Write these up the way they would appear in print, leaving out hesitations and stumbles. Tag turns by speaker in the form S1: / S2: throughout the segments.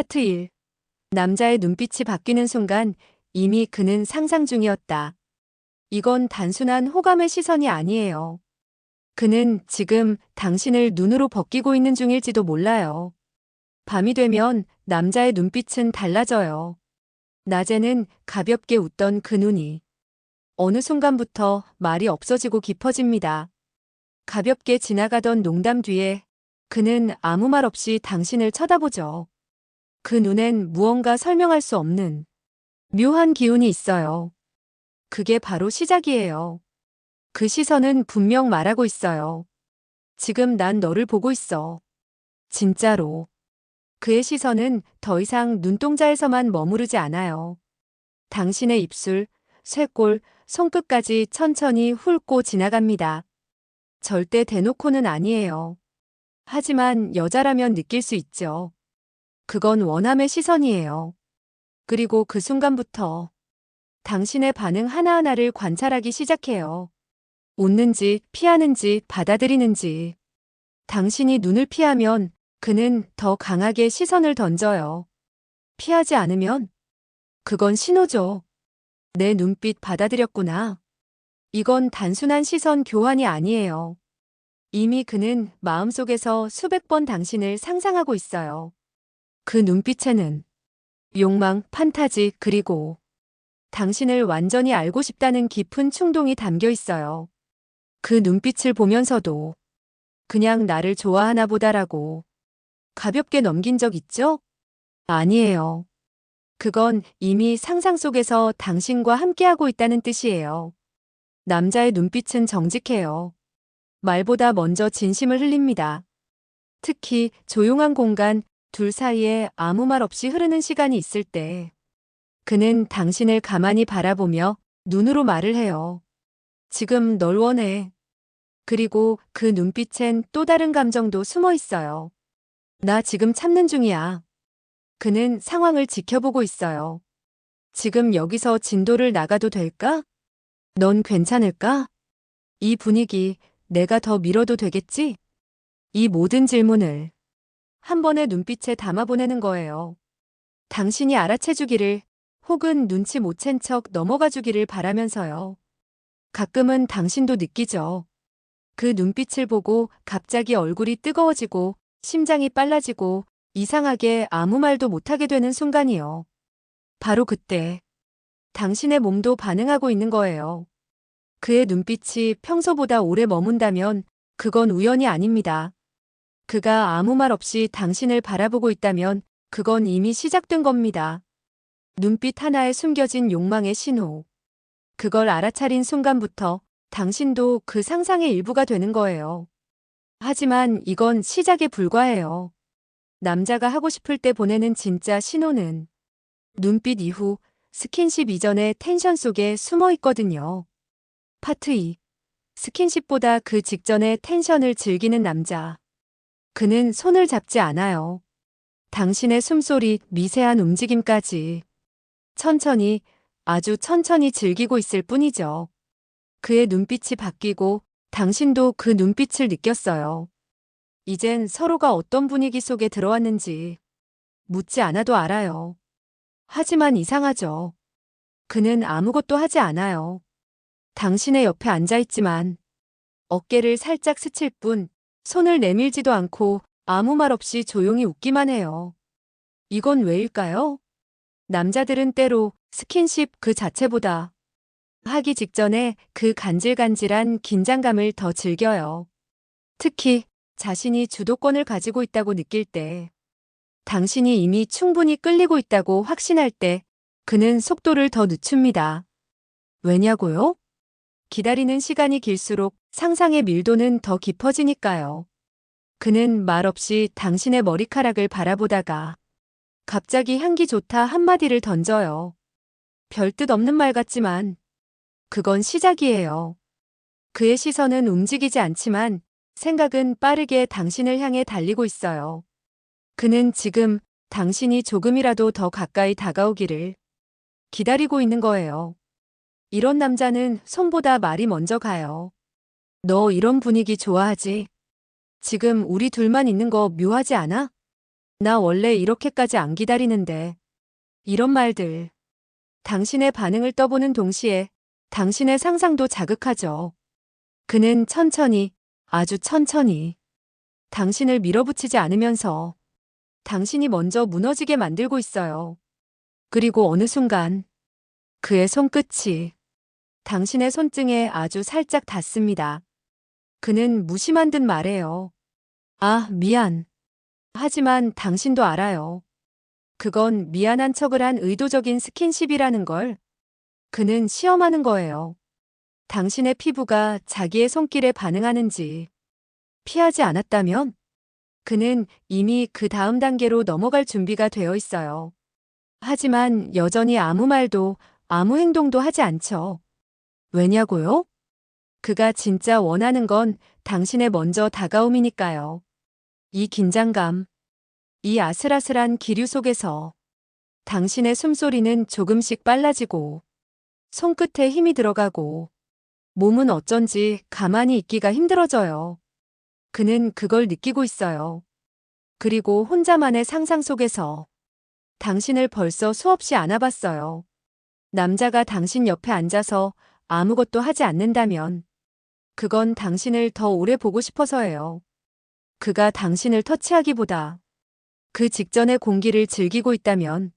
S1: 파트 1. 남자의 눈빛이 바뀌는 순간 이미 그는 상상 중이었다. 이건 단순한 호감의 시선이 아니에요. 그는 지금 당신을 눈으로 벗기고 있는 중일지도 몰라요. 밤이 되면 남자의 눈빛은 달라져요. 낮에는 가볍게 웃던 그 눈이 어느 순간부터 말이 없어지고 깊어집니다. 가볍게 지나가던 농담 뒤에 그는 아무 말 없이 당신을 쳐다보죠. 그 눈엔 무언가 설명할 수 없는 묘한 기운이 있어요. 그게 바로 시작이에요. 그 시선은 분명 말하고 있어요. 지금 난 너를 보고 있어. 진짜로. 그의 시선은 더 이상 눈동자에서만 머무르지 않아요. 당신의 입술, 쇄골, 손끝까지 천천히 훑고 지나갑니다. 절대 대놓고는 아니에요. 하지만 여자라면 느낄 수 있죠. 그건 원함의 시선이에요. 그리고 그 순간부터 당신의 반응 하나하나를 관찰하기 시작해요. 웃는지, 피하는지, 받아들이는지. 당신이 눈을 피하면 그는 더 강하게 시선을 던져요. 피하지 않으면 그건 신호죠. 내 눈빛 받아들였구나. 이건 단순한 시선 교환이 아니에요. 이미 그는 마음속에서 수백 번 당신을 상상하고 있어요. 그 눈빛에는 욕망, 판타지, 그리고 당신을 완전히 알고 싶다는 깊은 충동이 담겨 있어요. 그 눈빛을 보면서도 그냥 나를 좋아하나 보다라고 가볍게 넘긴 적 있죠? 아니에요. 그건 이미 상상 속에서 당신과 함께하고 있다는 뜻이에요. 남자의 눈빛은 정직해요. 말보다 먼저 진심을 흘립니다. 특히 조용한 공간, 둘 사이에 아무 말 없이 흐르는 시간이 있을 때 그는 당신을 가만히 바라보며 눈으로 말을 해요. 지금 널 원해. 그리고 그 눈빛엔 또 다른 감정도 숨어 있어요. 나 지금 참는 중이야. 그는 상황을 지켜보고 있어요. 지금 여기서 진도를 나가도 될까? 넌 괜찮을까? 이 분위기 내가 더 밀어도 되겠지? 이 모든 질문을 한 번의 눈빛에 담아보내는 거예요. 당신이 알아채주기를 혹은 눈치 못 챈 척 넘어가주기를 바라면서요. 가끔은 당신도 느끼죠. 그 눈빛을 보고 갑자기 얼굴이 뜨거워지고 심장이 빨라지고 이상하게 아무 말도 못하게 되는 순간이요. 바로 그때 당신의 몸도 반응하고 있는 거예요. 그의 눈빛이 평소보다 오래 머문다면 그건 우연이 아닙니다. 그가 아무 말 없이 당신을 바라보고 있다면 그건 이미 시작된 겁니다. 눈빛 하나에 숨겨진 욕망의 신호. 그걸 알아차린 순간부터 당신도 그 상상의 일부가 되는 거예요. 하지만 이건 시작에 불과해요. 남자가 하고 싶을 때 보내는 진짜 신호는 눈빛 이후 스킨십 이전의 텐션 속에 숨어 있거든요. 파트 2. 스킨십보다 그 직전의 텐션을 즐기는 남자. 그는 손을 잡지 않아요. 당신의 숨소리, 미세한 움직임까지 천천히, 아주 천천히 즐기고 있을 뿐이죠. 그의 눈빛이 바뀌고 당신도 그 눈빛을 느꼈어요. 이젠 서로가 어떤 분위기 속에 들어왔는지 묻지 않아도 알아요. 하지만 이상하죠. 그는 아무것도 하지 않아요. 당신의 옆에 앉아있지만 어깨를 살짝 스칠 뿐 손을 내밀지도 않고 아무 말 없이 조용히 웃기만 해요. 이건 왜일까요? 남자들은 때로 스킨십 그 자체보다 하기 직전에 그 간질간질한 긴장감을 더 즐겨요. 특히 자신이 주도권을 가지고 있다고 느낄 때, 당신이 이미 충분히 끌리고 있다고 확신할 때 그는 속도를 더 늦춥니다. 왜냐고요? 기다리는 시간이 길수록 상상의 밀도는 더 깊어지니까요. 그는 말없이 당신의 머리카락을 바라보다가 갑자기 향기 좋다 한마디를 던져요. 별뜻 없는 말 같지만 그건 시작이에요. 그의 시선은 움직이지 않지만 생각은 빠르게 당신을 향해 달리고 있어요. 그는 지금 당신이 조금이라도 더 가까이 다가오기를 기다리고 있는 거예요. 이런 남자는 손보다 말이 먼저 가요. 너 이런 분위기 좋아하지? 지금 우리 둘만 있는 거 묘하지 않아? 나 원래 이렇게까지 안 기다리는데. 이런 말들. 당신의 반응을 떠보는 동시에 당신의 상상도 자극하죠. 그는 천천히, 아주 천천히 당신을 밀어붙이지 않으면서 당신이 먼저 무너지게 만들고 있어요. 그리고 어느 순간 그의 손끝이 당신의 손등에 아주 살짝 닿습니다. 그는 무심한 듯 말해요. 아, 미안. 하지만 당신도 알아요. 그건 미안한 척을 한 의도적인 스킨십이라는 걸. 그는 시험하는 거예요. 당신의 피부가 자기의 손길에 반응하는지. 피하지 않았다면 그는 이미 그 다음 단계로 넘어갈 준비가 되어 있어요. 하지만 여전히 아무 말도 아무 행동도 하지 않죠. 왜냐고요? 그가 진짜 원하는 건 당신의 먼저 다가옴이니까요. 이 긴장감, 이 아슬아슬한 기류 속에서 당신의 숨소리는 조금씩 빨라지고 손끝에 힘이 들어가고 몸은 어쩐지 가만히 있기가 힘들어져요. 그는 그걸 느끼고 있어요. 그리고 혼자만의 상상 속에서 당신을 벌써 수없이 안아봤어요. 남자가 당신 옆에 앉아서 아무것도 하지 않는다면 그건 당신을 더 오래 보고 싶어서예요. 그가 당신을 터치하기보다 그 직전의 공기를 즐기고 있다면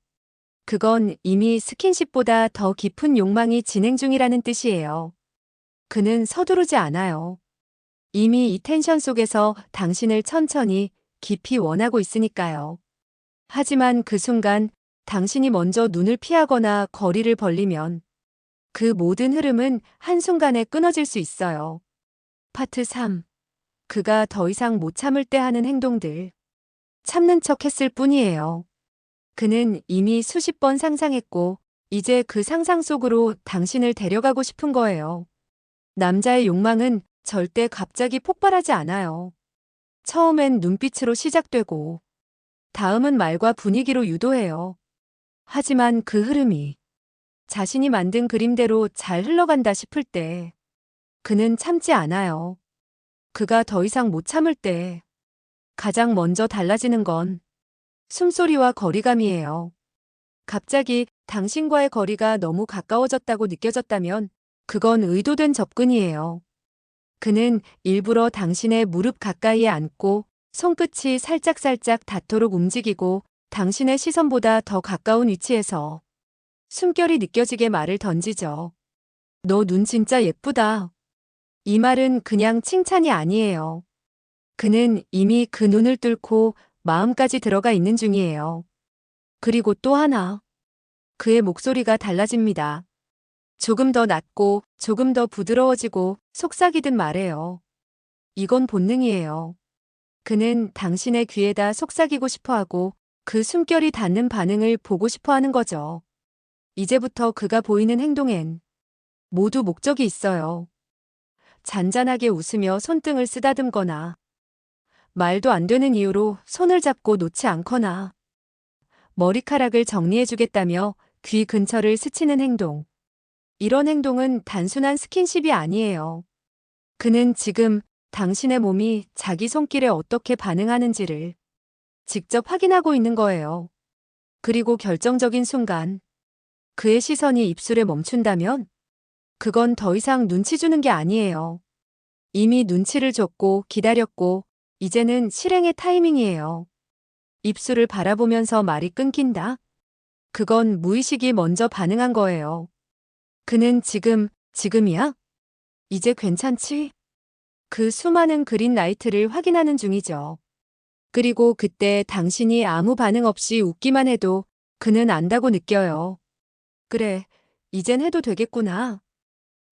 S1: 그건 이미 스킨십보다 더 깊은 욕망이 진행 중이라는 뜻이에요. 그는 서두르지 않아요. 이미 이 텐션 속에서 당신을 천천히 깊이 원하고 있으니까요. 하지만 그 순간 당신이 먼저 눈을 피하거나 거리를 벌리면 그 모든 흐름은 한순간에 끊어질 수 있어요. 파트 3. 그가 더 이상 못 참을 때 하는 행동들. 참는 척 했을 뿐이에요. 그는 이미 수십 번 상상했고 이제 그 상상 속으로 당신을 데려가고 싶은 거예요. 남자의 욕망은 절대 갑자기 폭발하지 않아요. 처음엔 눈빛으로 시작되고 다음은 말과 분위기로 유도해요. 하지만 그 흐름이 자신이 만든 그림대로 잘 흘러간다 싶을 때 그는 참지 않아요. 그가 더 이상 못 참을 때 가장 먼저 달라지는 건 숨소리와 거리감이에요. 갑자기 당신과의 거리가 너무 가까워졌다고 느껴졌다면 그건 의도된 접근이에요. 그는 일부러 당신의 무릎 가까이에 앉고 손끝이 살짝살짝 닿도록 움직이고 당신의 시선보다 더 가까운 위치에서 숨결이 느껴지게 말을 던지죠. 너 눈 진짜 예쁘다. 이 말은 그냥 칭찬이 아니에요. 그는 이미 그 눈을 뚫고 마음까지 들어가 있는 중이에요. 그리고 또 하나. 그의 목소리가 달라집니다. 조금 더 낮고 조금 더 부드러워지고 속삭이듯 말해요. 이건 본능이에요. 그는 당신의 귀에다 속삭이고 싶어하고 그 숨결이 닿는 반응을 보고 싶어하는 거죠. 이제부터 그가 보이는 행동엔 모두 목적이 있어요. 잔잔하게 웃으며 손등을 쓰다듬거나 말도 안 되는 이유로 손을 잡고 놓지 않거나 머리카락을 정리해주겠다며 귀 근처를 스치는 행동. 이런 행동은 단순한 스킨십이 아니에요. 그는 지금 당신의 몸이 자기 손길에 어떻게 반응하는지를 직접 확인하고 있는 거예요. 그리고 결정적인 순간 그의 시선이 입술에 멈춘다면 그건 더 이상 눈치 주는 게 아니에요. 이미 눈치를 줬고 기다렸고 이제는 실행의 타이밍이에요. 입술을 바라보면서 말이 끊긴다? 그건 무의식이 먼저 반응한 거예요. 그는 지금이야? 이제 괜찮지? 그 수많은 그린 라이트를 확인하는 중이죠. 그리고 그때 당신이 아무 반응 없이 웃기만 해도 그는 안다고 느껴요. 그래, 이젠 해도 되겠구나.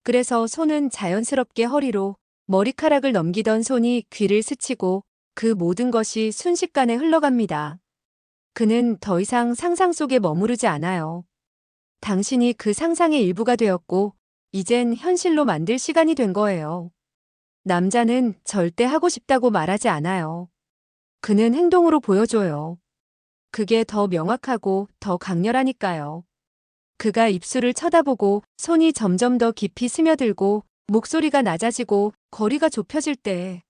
S1: 그래서 손은 자연스럽게 허리로 머리카락을 넘기던 손이 귀를 스치고 그 모든 것이 순식간에 흘러갑니다. 그는 더 이상 상상 속에 머무르지 않아요. 당신이 그 상상의 일부가 되었고 이젠 현실로 만들 시간이 된 거예요. 남자는 절대 하고 싶다고 말하지 않아요. 그는 행동으로 보여줘요. 그게 더 명확하고 더 강렬하니까요. 그가 입술을 쳐다보고 손이 점점 더 깊이 스며들고 목소리가 낮아지고 거리가 좁혀질 때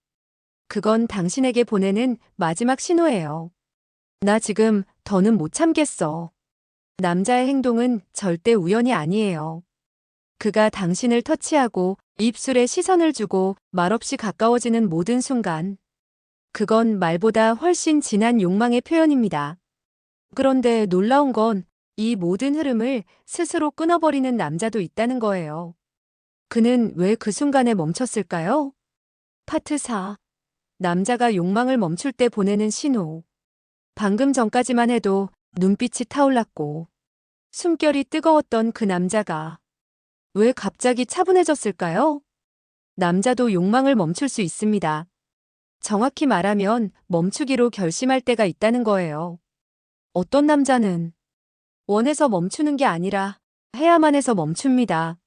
S1: 그건 당신에게 보내는 마지막 신호예요. 나 지금 더는 못 참겠어. 남자의 행동은 절대 우연이 아니에요. 그가 당신을 터치하고 입술에 시선을 주고 말없이 가까워지는 모든 순간, 그건 말보다 훨씬 진한 욕망의 표현입니다. 그런데 놀라운 건 이 모든 흐름을 스스로 끊어버리는 남자도 있다는 거예요. 그는 왜 그 순간에 멈췄을까요? 파트 4. 남자가 욕망을 멈출 때 보내는 신호. 방금 전까지만 해도 눈빛이 타올랐고 숨결이 뜨거웠던 그 남자가 왜 갑자기 차분해졌을까요? 남자도 욕망을 멈출 수 있습니다. 정확히 말하면 멈추기로 결심할 때가 있다는 거예요. 어떤 남자는 원해서 멈추는 게 아니라 해야만 해서 멈춥니다.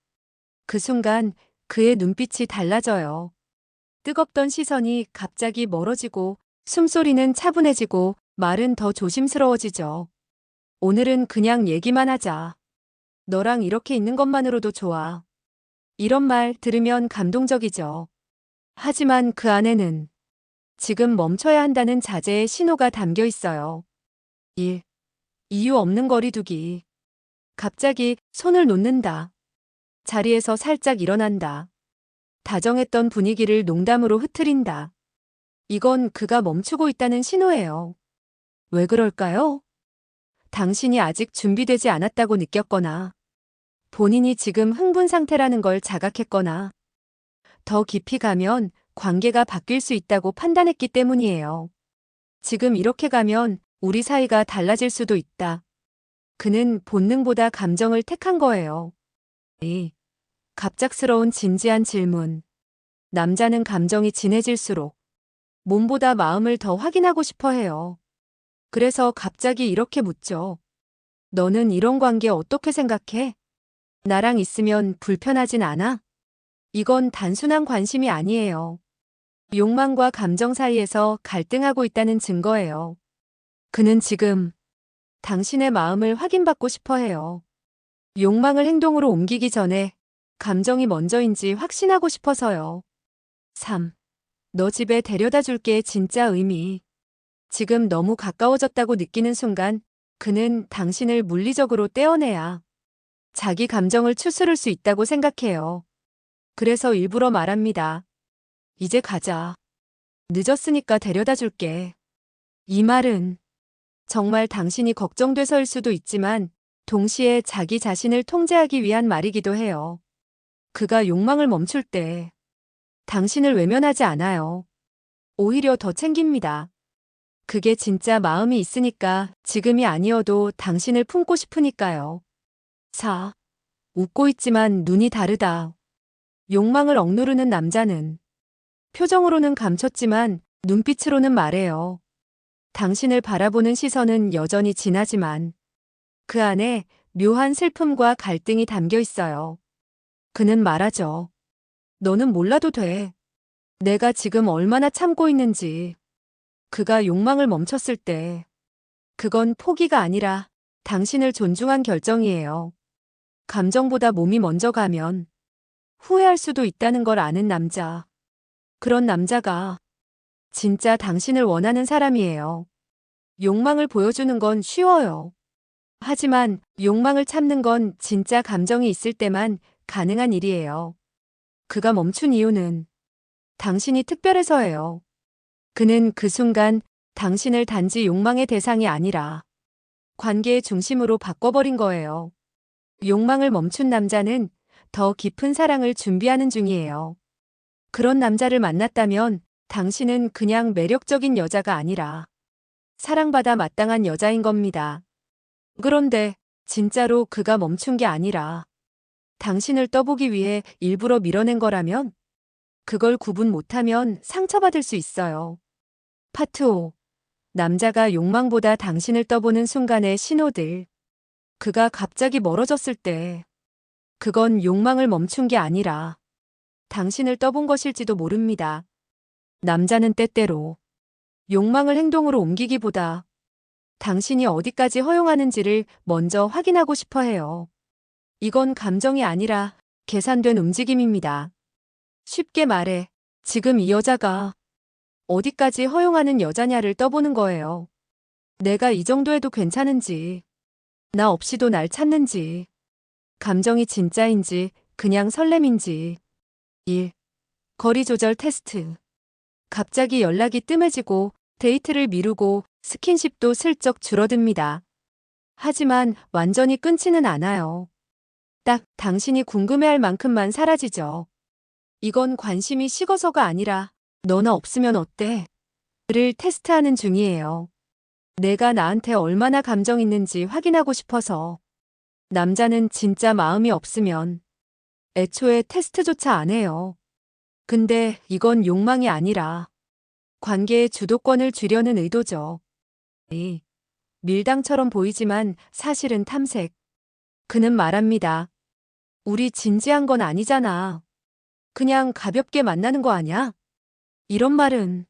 S1: 그 순간 그의 눈빛이 달라져요. 뜨겁던 시선이 갑자기 멀어지고 숨소리는 차분해지고 말은 더 조심스러워지죠. 오늘은 그냥 얘기만 하자. 너랑 이렇게 있는 것만으로도 좋아. 이런 말 들으면 감동적이죠. 하지만 그 안에는 지금 멈춰야 한다는 자제의 신호가 담겨 있어요. 1. 이유 없는 거리두기. 갑자기 손을 놓는다. 자리에서 살짝 일어난다. 다정했던 분위기를 농담으로 흐트린다. 이건 그가 멈추고 있다는 신호예요. 왜 그럴까요? 당신이 아직 준비되지 않았다고 느꼈거나, 본인이 지금 흥분 상태라는 걸 자각했거나, 더 깊이 가면 관계가 바뀔 수 있다고 판단했기 때문이에요. 지금 이렇게 가면 우리 사이가 달라질 수도 있다. 그는 본능보다 감정을 택한 거예요. 이 갑작스러운 진지한 질문. 남자는 감정이 진해질수록 몸보다 마음을 더 확인하고 싶어 해요. 그래서 갑자기 이렇게 묻죠. 너는 이런 관계 어떻게 생각해? 나랑 있으면 불편하진 않아? 이건 단순한 관심이 아니에요. 욕망과 감정 사이에서 갈등하고 있다는 증거예요. 그는 지금 당신의 마음을 확인받고 싶어 해요. 욕망을 행동으로 옮기기 전에 감정이 먼저인지 확신하고 싶어서요. 3. 너 집에 데려다 줄게 진짜 의미. 지금 너무 가까워졌다고 느끼는 순간 그는 당신을 물리적으로 떼어내야 자기 감정을 추스를 수 있다고 생각해요. 그래서 일부러 말합니다. 이제 가자. 늦었으니까 데려다 줄게. 이 말은 정말 당신이 걱정돼서일 수도 있지만 동시에 자기 자신을 통제하기 위한 말이기도 해요. 그가 욕망을 멈출 때 당신을 외면하지 않아요. 오히려 더 챙깁니다. 그게 진짜 마음이 있으니까 지금이 아니어도 당신을 품고 싶으니까요. 4. 웃고 있지만 눈이 다르다. 욕망을 억누르는 남자는 표정으로는 감췄지만 눈빛으로는 말해요. 당신을 바라보는 시선은 여전히 진하지만 그 안에 묘한 슬픔과 갈등이 담겨 있어요. 그는 말하죠. 너는 몰라도 돼. 내가 지금 얼마나 참고 있는지. 그가 욕망을 멈췄을 때 그건 포기가 아니라 당신을 존중한 결정이에요. 감정보다 몸이 먼저 가면 후회할 수도 있다는 걸 아는 남자. 그런 남자가 진짜 당신을 원하는 사람이에요. 욕망을 보여주는 건 쉬워요. 하지만 욕망을 참는 건 진짜 감정이 있을 때만 가능한 일이에요. 그가 멈춘 이유는 당신이 특별해서예요. 그는 그 순간 당신을 단지 욕망의 대상이 아니라 관계의 중심으로 바꿔버린 거예요. 욕망을 멈춘 남자는 더 깊은 사랑을 준비하는 중이에요. 그런 남자를 만났다면 당신은 그냥 매력적인 여자가 아니라 사랑받아 마땅한 여자인 겁니다. 그런데 진짜로 그가 멈춘 게 아니라 당신을 떠보기 위해 일부러 밀어낸 거라면 그걸 구분 못하면 상처받을 수 있어요. 파트 5. 남자가 욕망보다 당신을 떠보는 순간의 신호들. 그가 갑자기 멀어졌을 때 그건 욕망을 멈춘 게 아니라 당신을 떠본 것일지도 모릅니다. 남자는 때때로 욕망을 행동으로 옮기기보다 당신이 어디까지 허용하는지를 먼저 확인하고 싶어 해요. 이건 감정이 아니라 계산된 움직임입니다. 쉽게 말해, 지금 이 여자가 어디까지 허용하는 여자냐를 떠보는 거예요. 내가 이 정도 해도 괜찮은지, 나 없이도 날 찾는지, 감정이 진짜인지 그냥 설렘인지. 1. 거리 조절 테스트. 갑자기 연락이 뜸해지고 데이트를 미루고 스킨십도 슬쩍 줄어듭니다. 하지만 완전히 끊지는 않아요. 딱 당신이 궁금해할 만큼만 사라지죠. 이건 관심이 식어서가 아니라 너나 없으면 어때? 를 테스트하는 중이에요. 내가 나한테 얼마나 감정 있는지 확인하고 싶어서. 남자는 진짜 마음이 없으면 애초에 테스트조차 안 해요. 근데 이건 욕망이 아니라 관계의 주도권을 쥐려는 의도죠. 이 밀당처럼 보이지만 사실은 탐색. 그는 말합니다. 우리 진지한 건 아니잖아. 그냥 가볍게 만나는 거 아냐? 이런 말은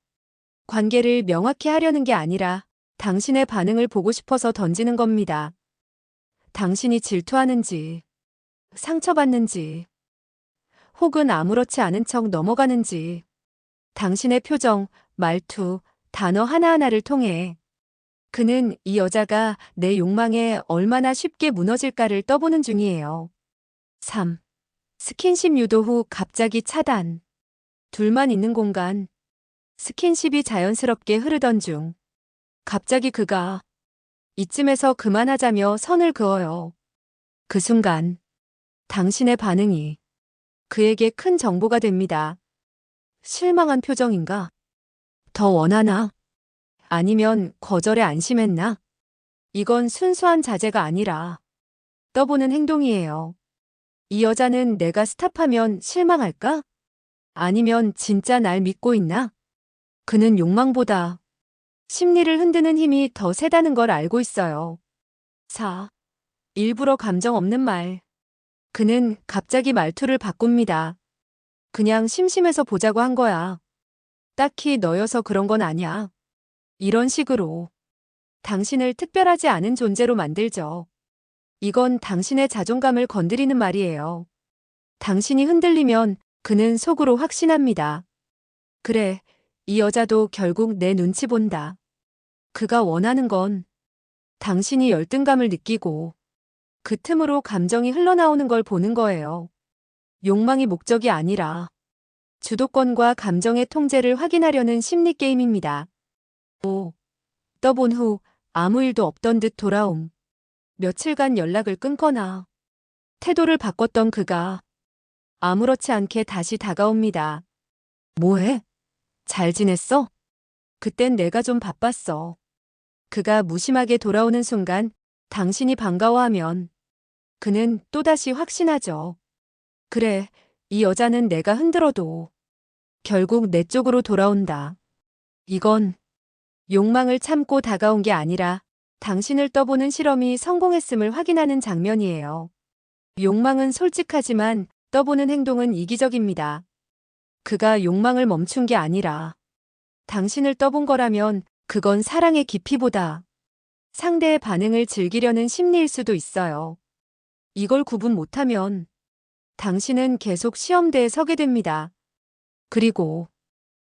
S1: 관계를 명확히 하려는 게 아니라 당신의 반응을 보고 싶어서 던지는 겁니다. 당신이 질투하는지, 상처받는지, 혹은 아무렇지 않은 척 넘어가는지, 당신의 표정, 말투, 단어 하나하나를 통해 그는 이 여자가 내 욕망에 얼마나 쉽게 무너질까를 떠보는 중이에요. 3. 스킨십 유도 후 갑자기 차단. 둘만 있는 공간. 스킨십이 자연스럽게 흐르던 중 갑자기 그가 이쯤에서 그만하자며 선을 그어요. 그 순간 당신의 반응이 그에게 큰 정보가 됩니다. 실망한 표정인가? 더 원하나? 아니면 거절에 안심했나? 이건 순수한 자제가 아니라 떠보는 행동이에요. 이 여자는 내가 스탑하면 실망할까? 아니면 진짜 날 믿고 있나? 그는 욕망보다 심리를 흔드는 힘이 더 세다는 걸 알고 있어요. 4. 일부러 감정 없는 말. 그는 갑자기 말투를 바꿉니다. 그냥 심심해서 보자고 한 거야. 딱히 너여서 그런 건 아니야. 이런 식으로 당신을 특별하지 않은 존재로 만들죠. 이건 당신의 자존감을 건드리는 말이에요. 당신이 흔들리면 그는 속으로 확신합니다. 그래, 이 여자도 결국 내 눈치 본다. 그가 원하는 건 당신이 열등감을 느끼고 그 틈으로 감정이 흘러나오는 걸 보는 거예요. 욕망이 목적이 아니라 주도권과 감정의 통제를 확인하려는 심리 게임입니다. 5. 떠본 후 아무 일도 없던 듯 돌아옴. 며칠간 연락을 끊거나 태도를 바꿨던 그가 아무렇지 않게 다시 다가옵니다. 뭐해? 잘 지냈어? 그땐 내가 좀 바빴어. 그가 무심하게 돌아오는 순간 당신이 반가워하면 그는 또다시 확신하죠. 그래, 이 여자는 내가 흔들어도 결국 내 쪽으로 돌아온다. 이건 욕망을 참고 다가온 게 아니라 당신을 떠보는 실험이 성공했음을 확인하는 장면이에요. 욕망은 솔직하지만 떠보는 행동은 이기적입니다. 그가 욕망을 멈춘 게 아니라 당신을 떠본 거라면 그건 사랑의 깊이보다 상대의 반응을 즐기려는 심리일 수도 있어요. 이걸 구분 못하면 당신은 계속 시험대에 서게 됩니다. 그리고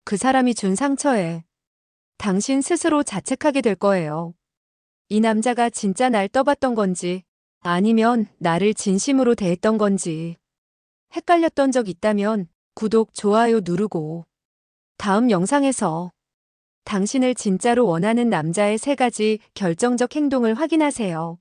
S1: 그 사람이 준 상처에 당신 스스로 자책하게 될 거예요. 이 남자가 진짜 날 떠봤던 건지 아니면 나를 진심으로 대했던 건지 헷갈렸던 적 있다면 구독, 좋아요 누르고 다음 영상에서 당신을 진짜로 원하는 남자의 3가지 결정적 행동을 확인하세요.